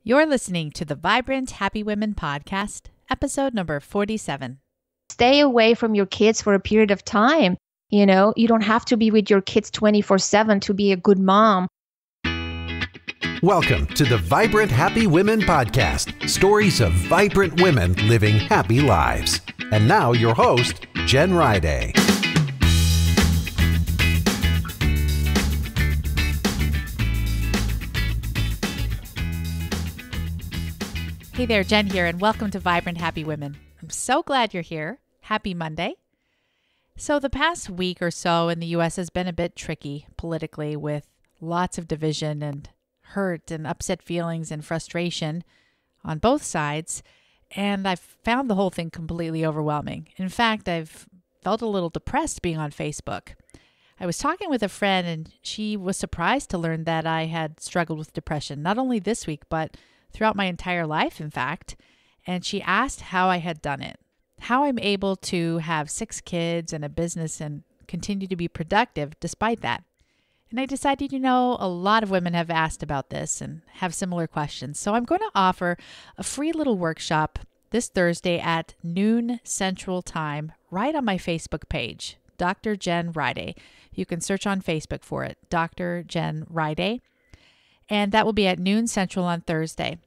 You're listening to the Vibrant Happy Women podcast, episode number 47. Stay away from your kids for a period of time. You don't have to be with your kids 24/7 to be a good mom. Welcome to the Vibrant Happy Women podcast, stories of vibrant women living happy lives. And now your host, Jen Riday. Hey there, Jen here, and welcome to Vibrant Happy Women. I'm so glad you're here. Happy Monday. So the past week or so in the U.S. has been a bit tricky politically, with lots of division and hurt and upset feelings and frustration on both sides. And I've found the whole thing completely overwhelming. In fact, I've felt a little depressed being on Facebook. I was talking with a friend and she was surprised to learn that I had struggled with depression, not only this week, but throughout my entire life, in fact. And she asked how I had done it, how I'm able to have 6 kids and a business and continue to be productive despite that. And I decided, a lot of women have asked about this and have similar questions. So I'm going to offer a free little workshop this Thursday at noon Central Time, right on my Facebook page, Dr. Jen Riday. You can search on Facebook for it, Dr. Jen Riday. And that will be at noon Central on Thursday.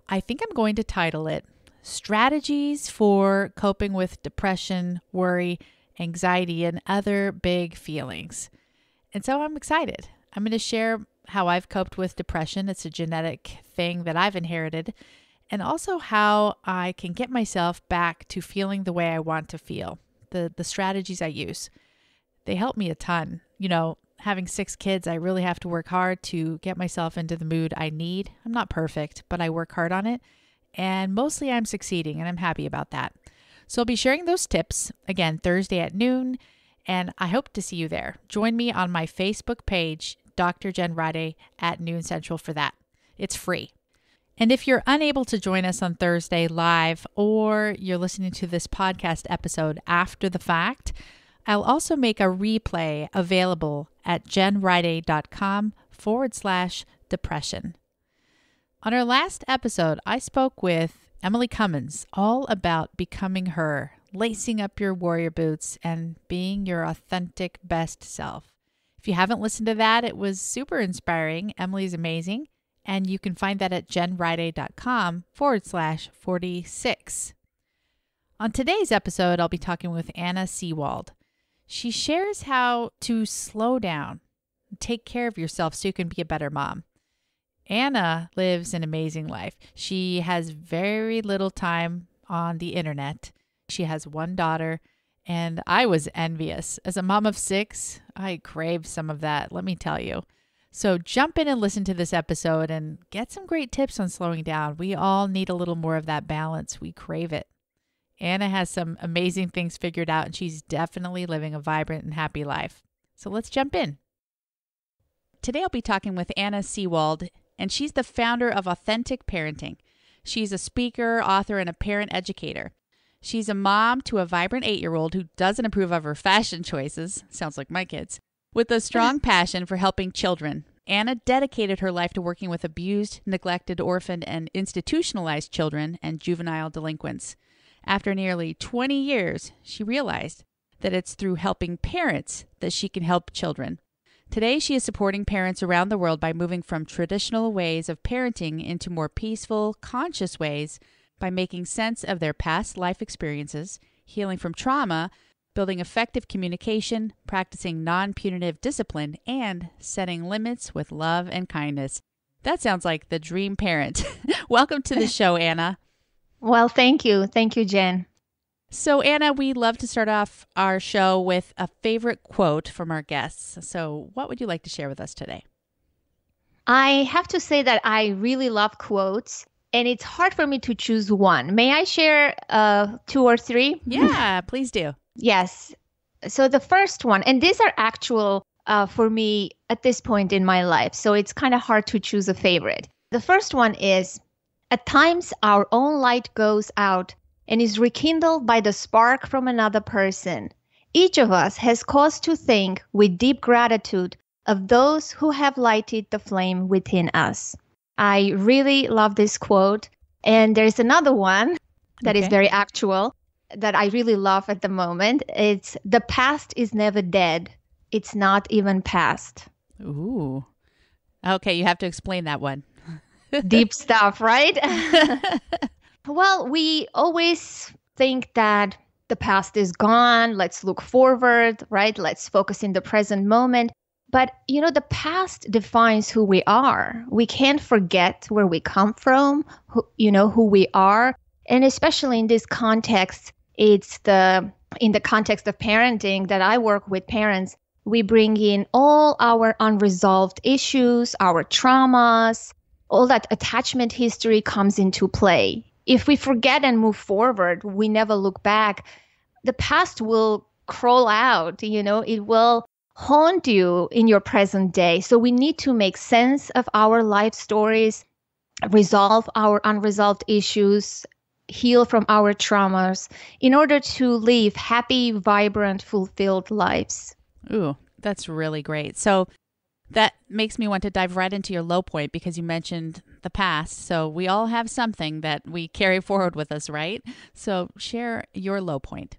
I think I'm going to title it Strategies for Coping with Depression, Worry, Anxiety, and Other Big Feelings. And so I'm excited. I'm going to share how I've coped with depression. It's a genetic thing that I've inherited. And also how I can get myself back to feeling the way I want to feel. The strategies I use. They help me a ton. Having 6 kids, I really have to work hard to get myself into the mood I need. I'm not perfect, but I work hard on it. And mostly I'm succeeding, and I'm happy about that. So I'll be sharing those tips, again, Thursday at noon, and I hope to see you there. Join me on my Facebook page, Dr. Jen Riday, at noon Central for that. It's free. And if you're unable to join us on Thursday live, or you're listening to this podcast episode after the fact, I'll also make a replay available at jenriday.com/depression. On our last episode, I spoke with Emily Cummins all about becoming her, lacing up your warrior boots, and being your authentic best self. If you haven't listened to that, it was super inspiring. Emily's amazing. And you can find that at jenriday.com/46. On today's episode, I'll be talking with Anna Seewald. She shares how to slow down, take care of yourself so you can be a better mom. Anna lives an amazing life. She has very little time on the internet. She has 1 daughter, and I was envious. As a mom of 6, I craved some of that, let me tell you. So jump in and listen to this episode and get some great tips on slowing down. We all need a little more of that balance. We crave it. Anna has some amazing things figured out, and she's definitely living a vibrant and happy life. So let's jump in. Today I'll be talking with Anna Seewald, and she's the founder of Authentic Parenting. She's a speaker, author, and a parent educator. She's a mom to a vibrant 8-year-old who doesn't approve of her fashion choices, sounds like my kids, with a strong passion for helping children. Anna dedicated her life to working with abused, neglected, orphaned, and institutionalized children and juvenile delinquents. After nearly 20 years, she realized that it's through helping parents that she can help children. Today, she is supporting parents around the world by moving from traditional ways of parenting into more peaceful, conscious ways by making sense of their past life experiences, healing from trauma, building effective communication, practicing non-punitive discipline, and setting limits with love and kindness. That sounds like the dream parent. Welcome to the show, Anna. Well, thank you. Thank you, Jen. So, Anna, we love to start off our show with a favorite quote from our guests. So what would you like to share with us today? I have to say that I really love quotes, and it's hard for me to choose one. May I share 2 or 3? Yeah, please do. Yes. So the first one, and these are actual for me at this point in my life, so it's kind of hard to choose a favorite. The first one is, at times our own light goes out and is rekindled by the spark from another person. Each of us has cause to think with deep gratitude of those who have lighted the flame within us. I really love this quote. And there's another one that is very actual that I really love at the moment. It's the past is never dead. It's not even past. Ooh. Okay, you have to explain that one. Deep stuff, right? Well, we always think that the past is gone. Let's look forward, right? Let's focus in the present moment. But, the past defines who we are. We can't forget where we come from, who we are. And especially in this context, it's in the context of parenting that I work with parents. We bring in all our unresolved issues, our traumas, all that attachment history comes into play. If we forget and move forward, we never look back, the past will crawl out, it will haunt you in your present day. So we need to make sense of our life stories, resolve our unresolved issues, heal from our traumas in order to live happy, vibrant, fulfilled lives. Ooh, that's really great. So that makes me want to dive right into your low point because you mentioned the past. So we all have something that we carry forward with us, right? So share your low point.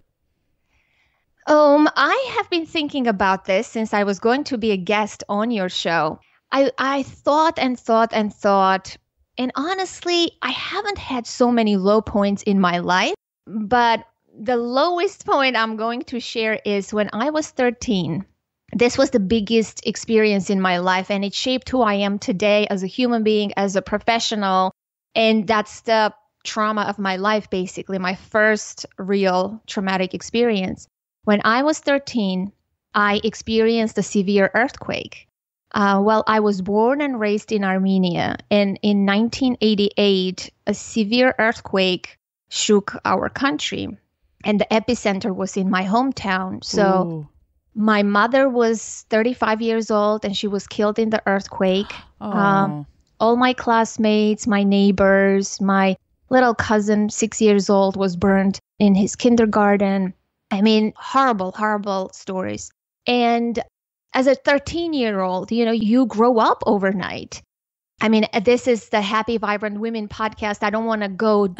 I have been thinking about this since I was going to be a guest on your show. I thought and thought and thought, and honestly, I haven't had so many low points in my life, but the lowest point I'm going to share is when I was 13. This was the biggest experience in my life, and it shaped who I am today as a human being, as a professional. And that's the trauma of my life, basically, my first real traumatic experience. When I was 13, I experienced a severe earthquake. I was born and raised in Armenia, and in 1988, a severe earthquake shook our country, and the epicenter was in my hometown. So Ooh. My mother was 35 years old, and she was killed in the earthquake. Oh. All my classmates, my neighbors, my little cousin, 6 years old, was burned in his kindergarten. I mean, horrible, horrible stories. And as a 13-year-old, you grow up overnight. I mean, this is the Happy, Vibrant Women podcast. I don't want to go,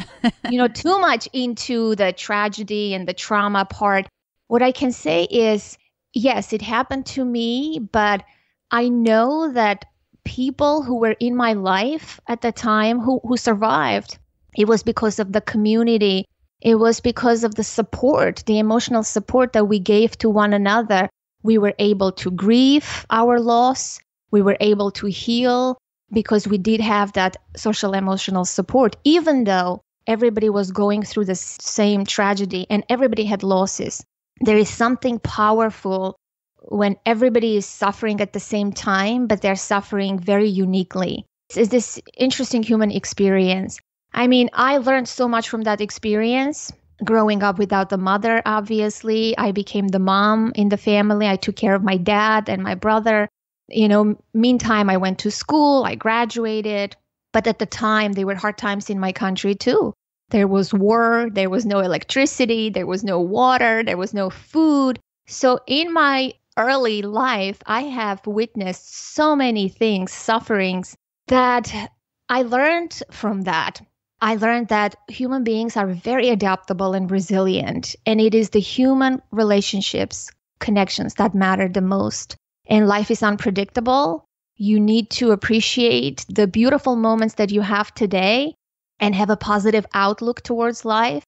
too much into the tragedy and the trauma part. What I can say is, yes, it happened to me, but I know that people who were in my life at the time who survived, it was because of the community. It was because of the support, the emotional support that we gave to one another. We were able to grieve our loss. We were able to heal because we did have that social emotional support, even though everybody was going through the same tragedy and everybody had losses. There is something powerful when everybody is suffering at the same time, but they're suffering very uniquely. It's this interesting human experience. I mean, I learned so much from that experience. Growing up without the mother, obviously, I became the mom in the family. I took care of my dad and my brother. Meantime, I went to school, I graduated. But at the time, there were hard times in my country too. There was war, there was no electricity, there was no water, there was no food. So in my early life, I have witnessed so many things, sufferings, that I learned from that. I learned that human beings are very adaptable and resilient, and it is the human relationships, connections that matter the most. And life is unpredictable. You need to appreciate the beautiful moments that you have today and have a positive outlook towards life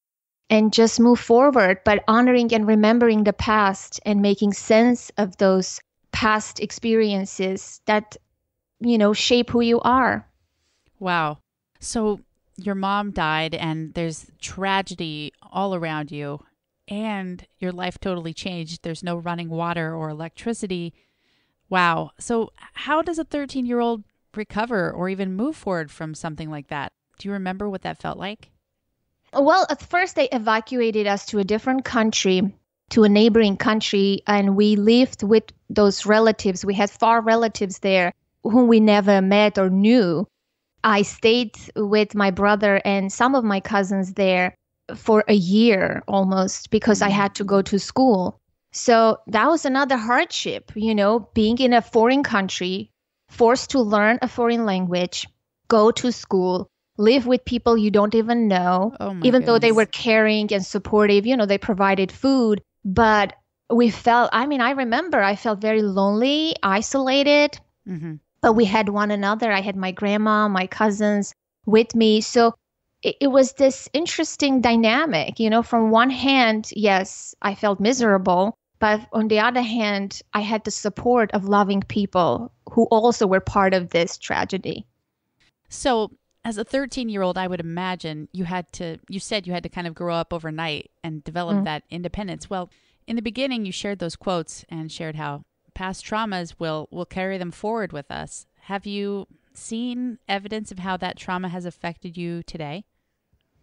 and just move forward, but honoring and remembering the past and making sense of those past experiences that, shape who you are. Wow. So your mom died and there's tragedy all around you and your life totally changed. There's no running water or electricity. Wow. So how does a 13-year-old recover or even move forward from something like that? Do you remember what that felt like? Well, at first they evacuated us to a different country, to a neighboring country, and we lived with those relatives. We had far relatives there whom we never met or knew. I stayed with my brother and some of my cousins there for a year almost because I had to go to school. So that was another hardship, being in a foreign country, forced to learn a foreign language, go to school, live with people you don't even know, Oh my even though they goodness. were caring and supportive, they provided food. But I remember I felt very lonely, isolated, Mm-hmm. but we had one another. I had my grandma, my cousins with me. So it was this interesting dynamic. From one hand, yes, I felt miserable. But on the other hand, I had the support of loving people who also were part of this tragedy. So, as a 13-year-old, I would imagine you said you had to kind of grow up overnight and develop that independence. Well, in the beginning, you shared those quotes and shared how past traumas will carry them forward with us. Have you seen evidence of how that trauma has affected you today?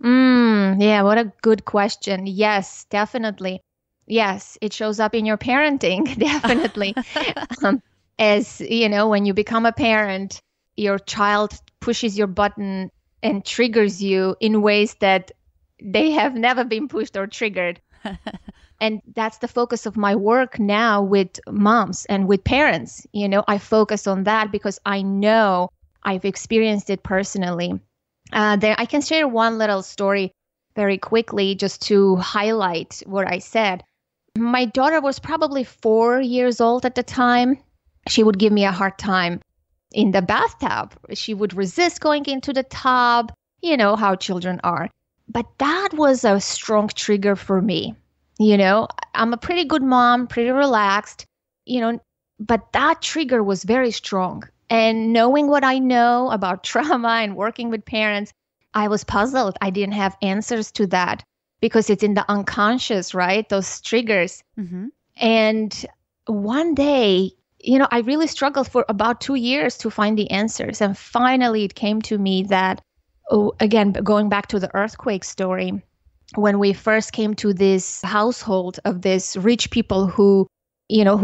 Yeah, what a good question. Yes, definitely. Yes, it shows up in your parenting, definitely. As when you become a parent, your child pushes your button and triggers you in ways that they have never been pushed or triggered. And that's the focus of my work now with moms and with parents. I focus on that because I know I've experienced it personally. I can share one little story very quickly just to highlight what I said. My daughter was probably 4 years old at the time. She would give me a hard time in the bathtub. She would resist going into the tub, how children are. But that was a strong trigger for me. I'm a pretty good mom, pretty relaxed, but that trigger was very strong. And knowing what I know about trauma and working with parents, I was puzzled. I didn't have answers to that because it's in the unconscious, right? Those triggers. Mm-hmm. And one day, I really struggled for about 2 years to find the answers. And finally, it came to me that, again, going back to the earthquake story, when we first came to this household of these rich people who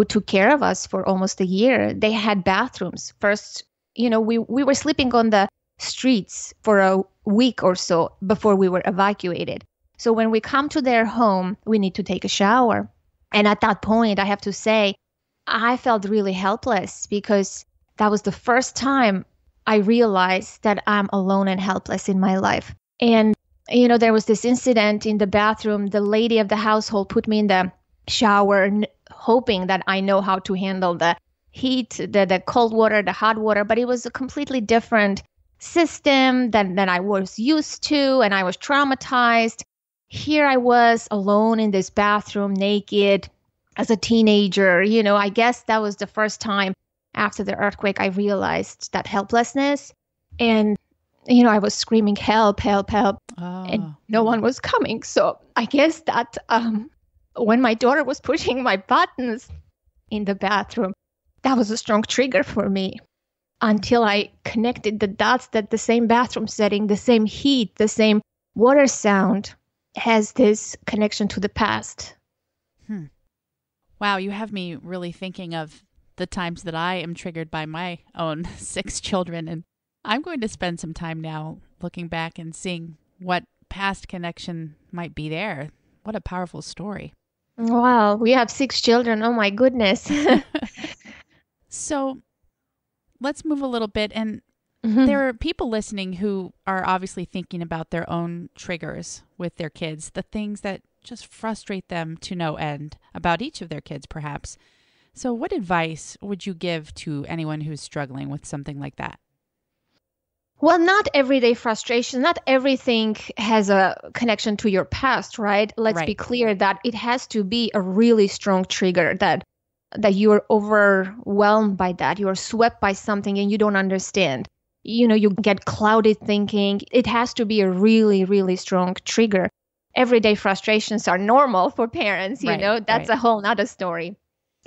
took care of us for almost a year, they had bathrooms. First, we were sleeping on the streets for a week or so before we were evacuated. So when we come to their home, we need to take a shower. And at that point, I have to say, I felt really helpless because that was the first time I realized that I'm alone and helpless in my life. And, there was this incident in the bathroom. The lady of the household put me in the shower, hoping that I know how to handle the heat, the cold water, the hot water, but it was a completely different system than I was used to, and I was traumatized. Here I was alone in this bathroom, naked, as a teenager. I guess that was the first time after the earthquake I realized that helplessness. And, I was screaming, help, help, help, and no one was coming. So I guess that when my daughter was pushing my buttons in the bathroom, that was a strong trigger for me until I connected the dots that the same bathroom setting, the same heat, the same water sound has this connection to the past. Wow, you have me really thinking of the times that I am triggered by my own 6 children. And I'm going to spend some time now looking back and seeing what past connection might be there. What a powerful story. Wow, we have 6 children. Oh my goodness. So let's move a little bit. And there are people listening who are obviously thinking about their own triggers with their kids, the things that just frustrate them to no end about each of their kids, perhaps. So what advice would you give to anyone who's struggling with something like that? Well, not everyday frustration, not everything has a connection to your past, right? Let's be clear that it has to be a really strong trigger that you are overwhelmed by that. You are swept by something and you don't understand. You get clouded thinking. It has to be a really, really strong trigger. Everyday frustrations are normal for parents, that's a whole nother story.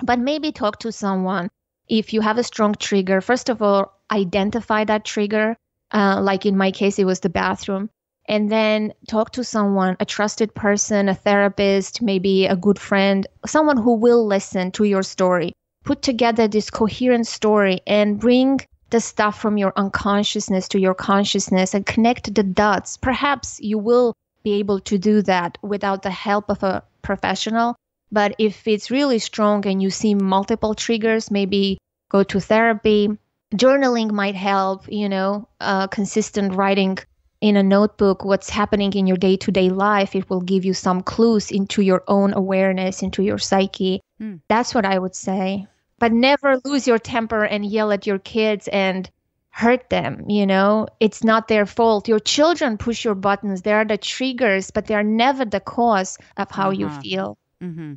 But maybe talk to someone. If you have a strong trigger, first of all, identify that trigger. Like in my case, it was the bathroom. And then talk to someone, a trusted person, a therapist, maybe a good friend, someone who will listen to your story. Put together this coherent story and bring the stuff from your unconsciousness to your consciousness and connect the dots. Perhaps you will be able to do that without the help of a professional. But if it's really strong and you see multiple triggers, maybe go to therapy. Journaling might help, consistent writing in a notebook, what's happening in your day-to-day life. It will give you some clues into your own awareness, into your psyche. That's what I would say. But never lose your temper and yell at your kids and hurt them. It's not their fault. Your children push your buttons. They are the triggers, but they are never the cause of how you feel. Mm-hmm.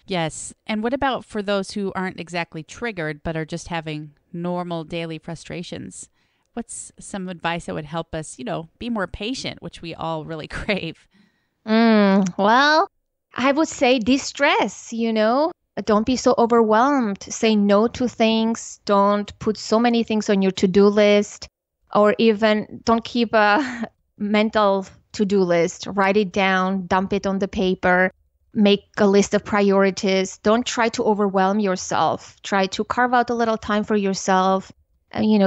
Yes. And what about for those who aren't exactly triggered, but are just having normal daily frustrations? What's some advice that would help us, be more patient, which we all really crave? Well, I would say de-stress, Don't be so overwhelmed. Say no to things. Don't put so many things on your to-do list, or even don't keep a mental to-do list. Write it down, dump it on the paper, make a list of priorities. Don't try to overwhelm yourself. Try to carve out a little time for yourself.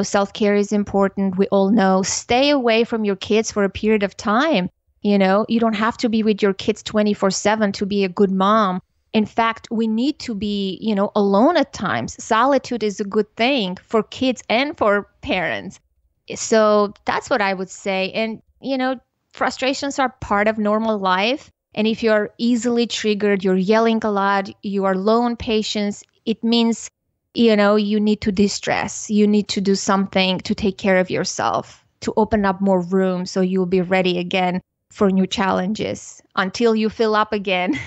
Self-care is important. We all know. Stay away from your kids for a period of time. You don't have to be with your kids 24/7 to be a good mom. In fact, we need to be, alone at times. Solitude is a good thing for kids and for parents. So that's what I would say. And, frustrations are part of normal life. And if you're easily triggered, you're yelling a lot, you are low on patience, it means, you need to de-stress. You need to do something to take care of yourself, to open up more room so you'll be ready again for new challenges until you fill up again.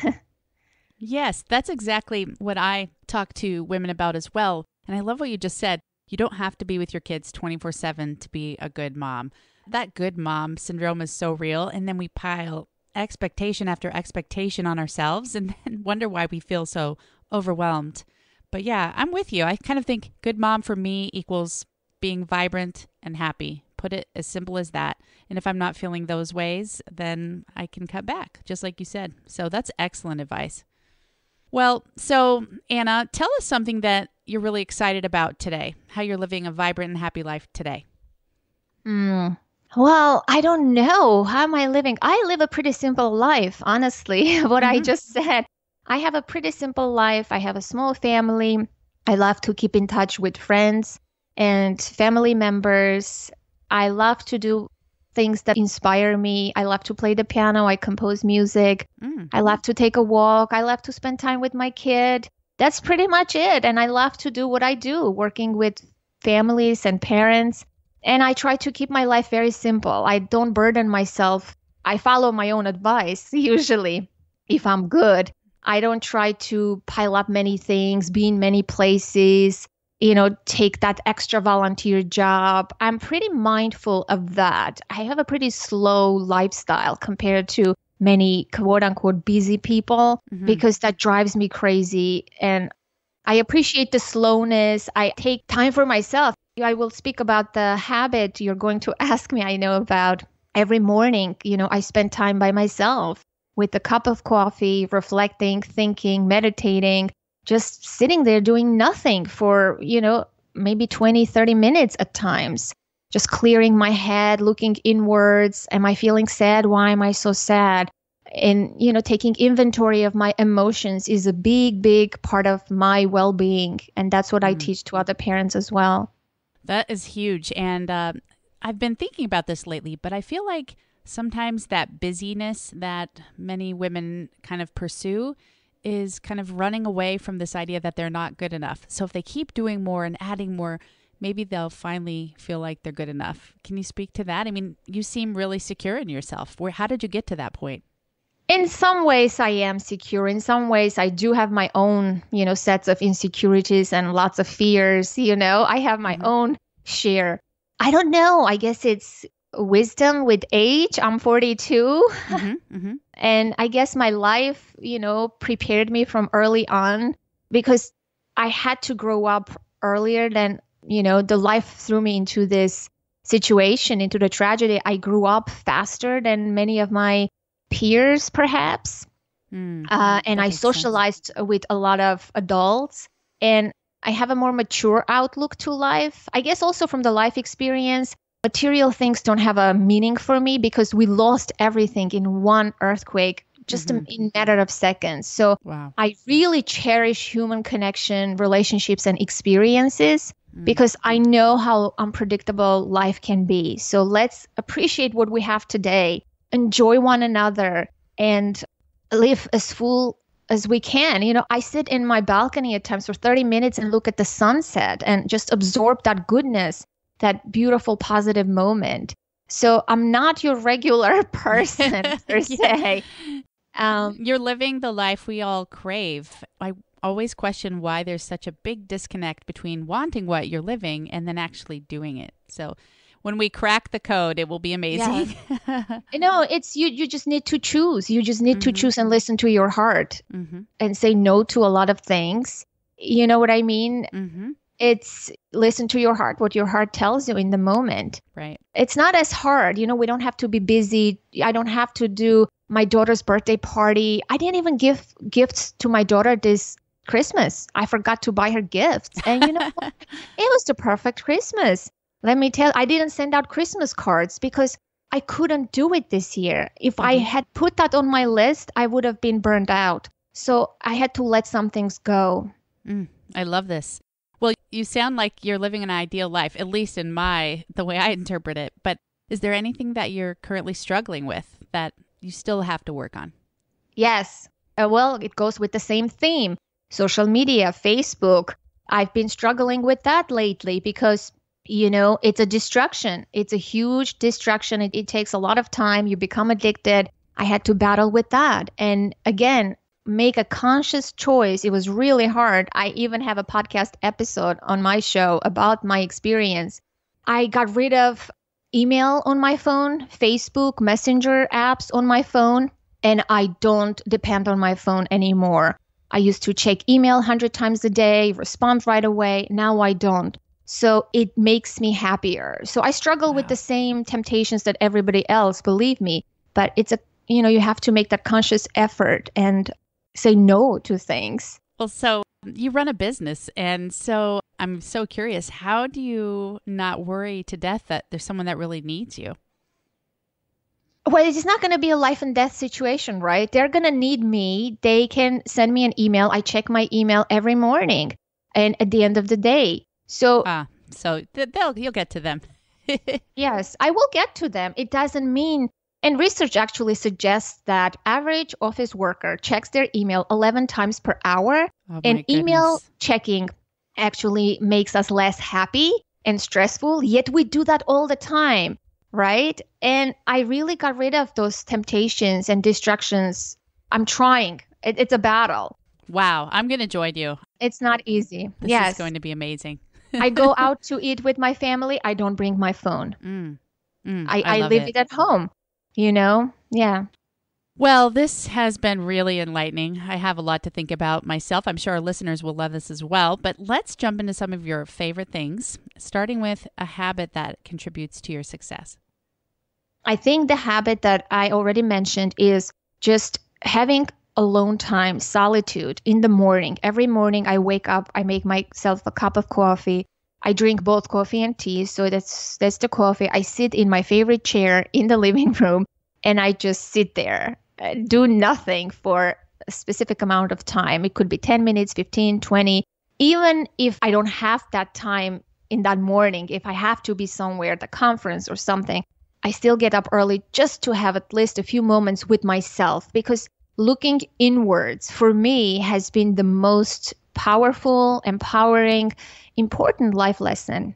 Yes, that's exactly what I talk to women about as well. And I love what you just said. You don't have to be with your kids 24/7 to be a good mom. That good mom syndrome is so real. And then we pile expectation after expectation on ourselves and then wonder why we feel so overwhelmed. But yeah, I'm with you. I kind of think good mom for me equals being vibrant and happy. Put it as simple as that. And if I'm not feeling those ways, then I can cut back, just like you said. So that's excellent advice. Well, so Anna, tell us something that you're really excited about today, how you're living a vibrant and happy life today. Well, I don't know. How am I living? I live a pretty simple life, honestly. What I just said. I have a pretty simple life. I have a small family. I love to keep in touch with friends and family members. I love to do things that inspire me. I love to play the piano. I compose music. I love to take a walk. I love to spend time with my kid. That's pretty much it. And I love to do what I do, working with families and parents. And I try to keep my life very simple. I don't burden myself. I follow my own advice, usually, if I'm good. I don't try to pile up many things, be in many places, take that extra volunteer job. I'm pretty mindful of that. I have a pretty slow lifestyle compared to many quote unquote busy people because that drives me crazy. And I appreciate the slowness. I take time for myself. I will speak about the habit you're going to ask me, I know about. Every morning, I spend time by myself with a cup of coffee, reflecting, thinking, meditating, just sitting there doing nothing for, maybe 20, 30 minutes at times, just clearing my head, looking inwards. Am I feeling sad? Why am I so sad? And, taking inventory of my emotions is a big, big part of my well-being. And that's what I teach to other parents as well. That is huge. And I've been thinking about this lately, but I feel like sometimes that busyness that many women kind of pursue is kind of running away from this idea that they're not good enough. So if they keep doing more and adding more, maybe they'll finally feel like they're good enough. Can you speak to that? I mean, you seem really secure in yourself. How did you get to that point? In some ways, I am secure. In some ways, I do have my own, sets of insecurities and lots of fears. I have my own share. I don't know. I guess it's wisdom with age. I'm 42. And I guess my life, prepared me from early on because I had to grow up earlier than, the life threw me into this situation, into the tragedy. I grew up faster than many of my peers, perhaps. And I socialized with a lot of adults. And I have a more mature outlook to life. I guess also from the life experience, material things don't have a meaning for me because we lost everything in one earthquake, just in a matter of seconds. So I really cherish human connection, relationships, and experiences. because I know how unpredictable life can be. So let's appreciate what we have today, enjoy one another, and live as full as we can. I sit in my balcony at times for 30 minutes and look at the sunset and just absorb that goodness, that beautiful, positive moment. So I'm not your regular person per se. You're living the life we all crave. I always question why there's such a big disconnect between wanting what you're living and then actually doing it. So when we crack the code, it will be amazing. Yeah. It's you just need to choose. You just need to choose and listen to your heart and say no to a lot of things. You know what I mean? It's listen to your heart, what your heart tells you in the moment. Right. It's not as hard. We don't have to be busy. I don't have to do my daughter's birthday party. I didn't even give gifts to my daughter this Christmas. I forgot to buy her gifts. And what? It was the perfect Christmas. Let me tell you, I didn't send out Christmas cards because I couldn't do it this year. If I had put that on my list, I would have been burned out. So I had to let some things go. I love this. Well, you sound like you're living an ideal life, at least in the way I interpret it. But is there anything that you're currently struggling with that you still have to work on? Yes. Well, it goes with the same theme. Social media, Facebook. I've been struggling with that lately because, it's a distraction. It's a huge distraction. It takes a lot of time. You become addicted. I had to battle with that. And again, make a conscious choice. It was really hard. I even have a podcast episode on my show about my experience. I got rid of email on my phone, Facebook, Messenger apps on my phone, and I don't depend on my phone anymore. I used to check email 100 times a day, respond right away. Now I don't. So it makes me happier. So I struggle with the same temptations that everybody else, believe me, but it's you have to make that conscious effort and say no to things. Well, so you run a business, and so I'm so curious, how do you not worry to death that there's someone that really needs you? Well, it's not going to be a life and death situation, right? They're going to need me. They can send me an email. I check my email every morning and at the end of the day. So you'll get to them. Yes, I will get to them. It doesn't mean, and research actually suggests that average office worker checks their email 11 times per hour. And email checking actually makes us less happy and stressful, yet we do that all the time, right? And I really got rid of those temptations and distractions. I'm trying. It's a battle. Wow, I'm going to join you. It's not easy. This is going to be amazing. I go out to eat with my family. I don't bring my phone. I leave it at home, Yeah. Well, this has been really enlightening. I have a lot to think about myself. I'm sure our listeners will love this as well. But let's jump into some of your favorite things, starting with a habit that contributes to your success. I think the habit that I already mentioned is just having alone time, solitude in the morning. Every morning I wake up, I make myself a cup of coffee. I drink both coffee and tea. So that's the coffee. I sit in my favorite chair in the living room and I just sit there, do nothing for a specific amount of time. It could be 10 minutes, 15, 20. Even if I don't have that time in that morning, if I have to be somewhere at a conference or something, I still get up early just to have at least a few moments with myself, because looking inwards for me has been the most powerful, empowering, important life lesson,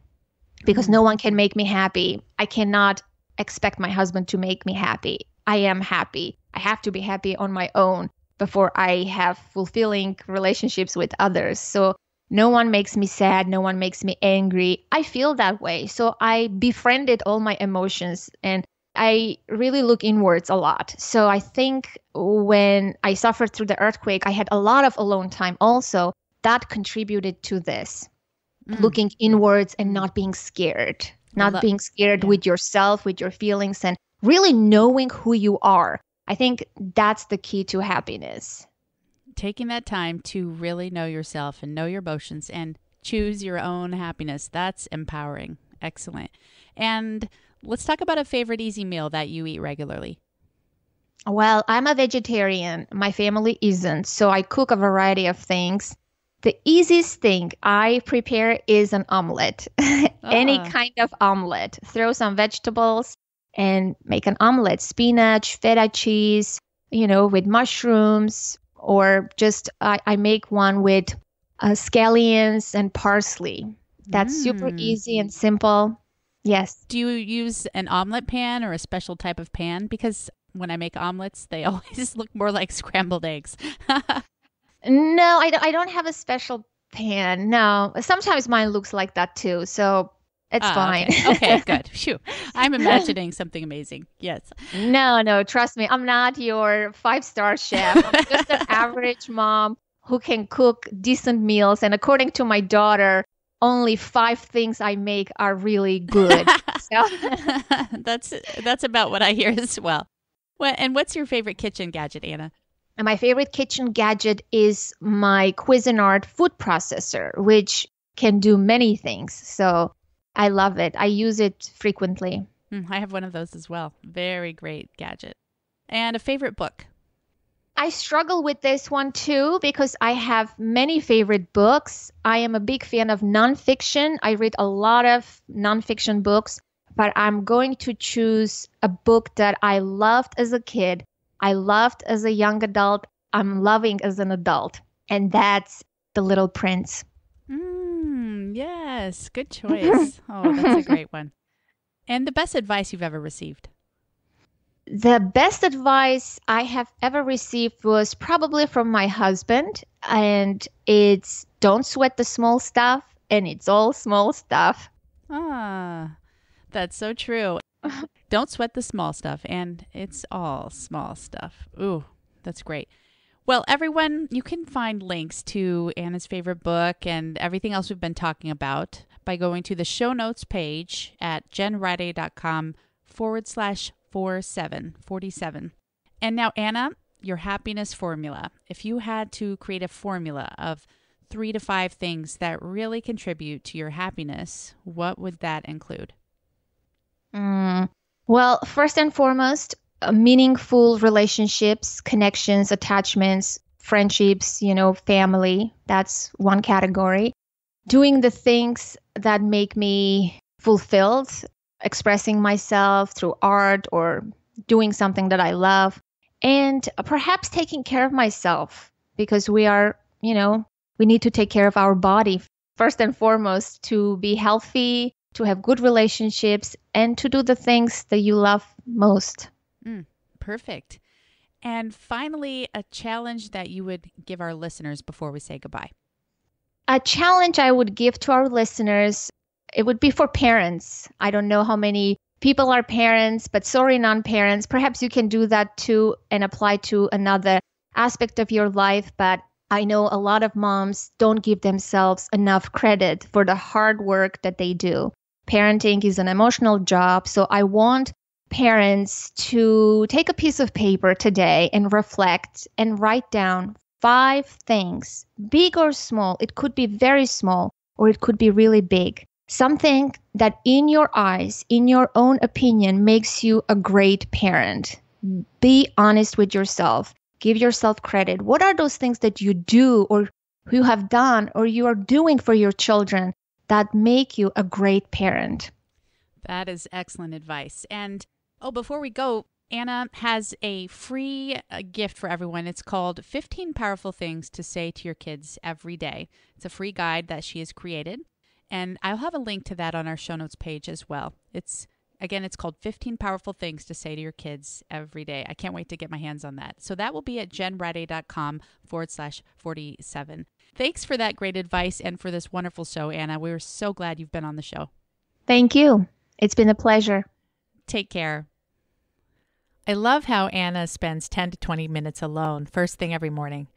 because no one can make me happy. I cannot expect my husband to make me happy. I am happy. I have to be happy on my own before I have fulfilling relationships with others. So no one makes me sad. No one makes me angry. I feel that way. So I befriended all my emotions and I really look inwards a lot. So I think when I suffered through the earthquake, I had a lot of alone time also. That contributed to this, looking inwards and not being scared, being scared with yourself, with your feelings, and really knowing who you are. I think that's the key to happiness. Taking that time to really know yourself and know your emotions and choose your own happiness. That's empowering. Excellent. And let's talk about a favorite easy meal that you eat regularly. Well, I'm a vegetarian. My family isn't. So I cook a variety of things. The easiest thing I prepare is an omelet. Any Ah. kind of omelet. Throw some vegetables and make an omelet. Spinach, feta cheese, with mushrooms, or just I make one with scallions and parsley. That's super easy and simple. Yes. Do you use an omelet pan or a special type of pan? Because when I make omelets, they always look more like scrambled eggs. No, I don't have a special pan. No. Sometimes mine looks like that too. So it's fine. Okay, good. Phew. I'm imagining something amazing. Yes. No, trust me. I'm not your 5-star chef. I'm just an average mom who can cook decent meals. And according to my daughter, only 5 things I make are really good. So That's about what I hear as well. And what's your favorite kitchen gadget, Anna? and my favorite kitchen gadget is my Cuisinart food processor, which can do many things. So I love it. I use it frequently. I have one of those as well. Very great gadget. And a favorite book? I struggle with this one too because I have many favorite books. I am a big fan of nonfiction. I read a lot of nonfiction books, but I'm going to choose a book that I loved as a kid, I loved as a young adult, I'm loving as an adult, and that's The Little Prince. Yes, good choice. Oh, that's a great one. And the best advice you've ever received? The best advice I have ever received was probably from my husband, and it's don't sweat the small stuff, and it's all small stuff. Ah, that's so true. Don't sweat the small stuff, and it's all small stuff. Ooh, that's great. Well, everyone, you can find links to Anna's favorite book and everything else we've been talking about by going to the show notes page at jenriday.com/47. And now, Anna, your happiness formula. If you had to create a formula of 3 to 5 things that really contribute to your happiness, what would that include? Well, first and foremost, meaningful relationships, connections, attachments, friendships, family. That's one category. Doing the things that make me fulfilled, expressing myself through art or doing something that I love, and perhaps taking care of myself because we need to take care of our body first and foremost to be healthy, to have good relationships, and to do the things that you love most. Perfect. And finally, a challenge that you would give our listeners before we say goodbye. A challenge I would give to our listeners, it would be for parents. I don't know how many people are parents, but sorry, non-parents. Perhaps you can do that too and apply to another aspect of your life. But I know a lot of moms don't give themselves enough credit for the hard work that they do. Parenting is an emotional job, so I want parents to take a piece of paper today and reflect and write down 5 things, big or small. It could be very small or it could be really big. Something that in your eyes, in your own opinion, makes you a great parent. Be honest with yourself. Give yourself credit. What are those things that you do or you have done or you are doing for your children that make you a great parent? That is excellent advice. And before we go, Anna has a free gift for everyone. It's called 15 Powerful Things to Say to Your Kids Every Day. It's a free guide that she has created. And I'll have a link to that on our show notes page as well. It's called 15 Powerful Things to Say to Your Kids Every Day. I can't wait to get my hands on that. So that will be at jenriday.com/47. Thanks for that great advice and for this wonderful show, Anna. We're so glad you've been on the show. Thank you. It's been a pleasure. Take care. I love how Anna spends 10 to 20 minutes alone first thing every morning.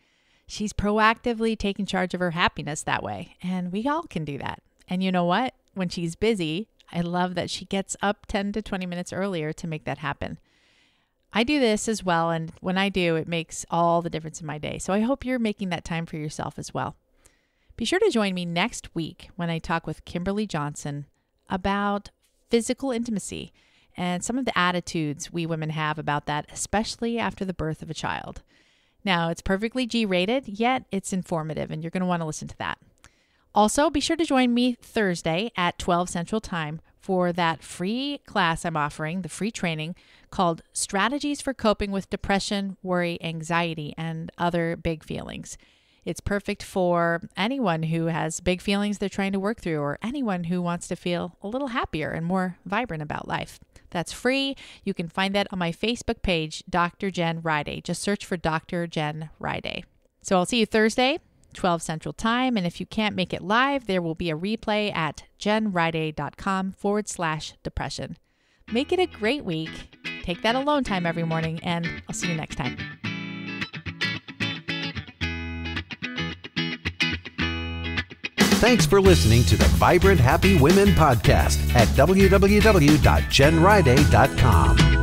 She's proactively taking charge of her happiness that way, and we all can do that. And you know what? When she's busy, I love that she gets up 10 to 20 minutes earlier to make that happen. I do this as well, and when I do, it makes all the difference in my day. So I hope you're making that time for yourself as well. Be sure to join me next week when I talk with Kimberly Johnson about physical intimacy and some of the attitudes we women have about that, especially after the birth of a child. Now, it's perfectly G-rated, yet it's informative, and you're going to want to listen to that. Also, be sure to join me Thursday at 12 Central Time for that free class I'm offering, the free training called Strategies for Coping with Depression, Worry, Anxiety, and Other Big Feelings. It's perfect for anyone who has big feelings they're trying to work through, or anyone who wants to feel a little happier and more vibrant about life. That's free. You can find that on my Facebook page, Dr. Jen Riday. Just search for Dr. Jen Riday. So I'll see you Thursday, 12 Central Time. And if you can't make it live, there will be a replay at jenriday.com/depression. Make it a great week. Take that alone time every morning, and I'll see you next time. Thanks for listening to the Vibrant Happy Women podcast at www.jenriday.com.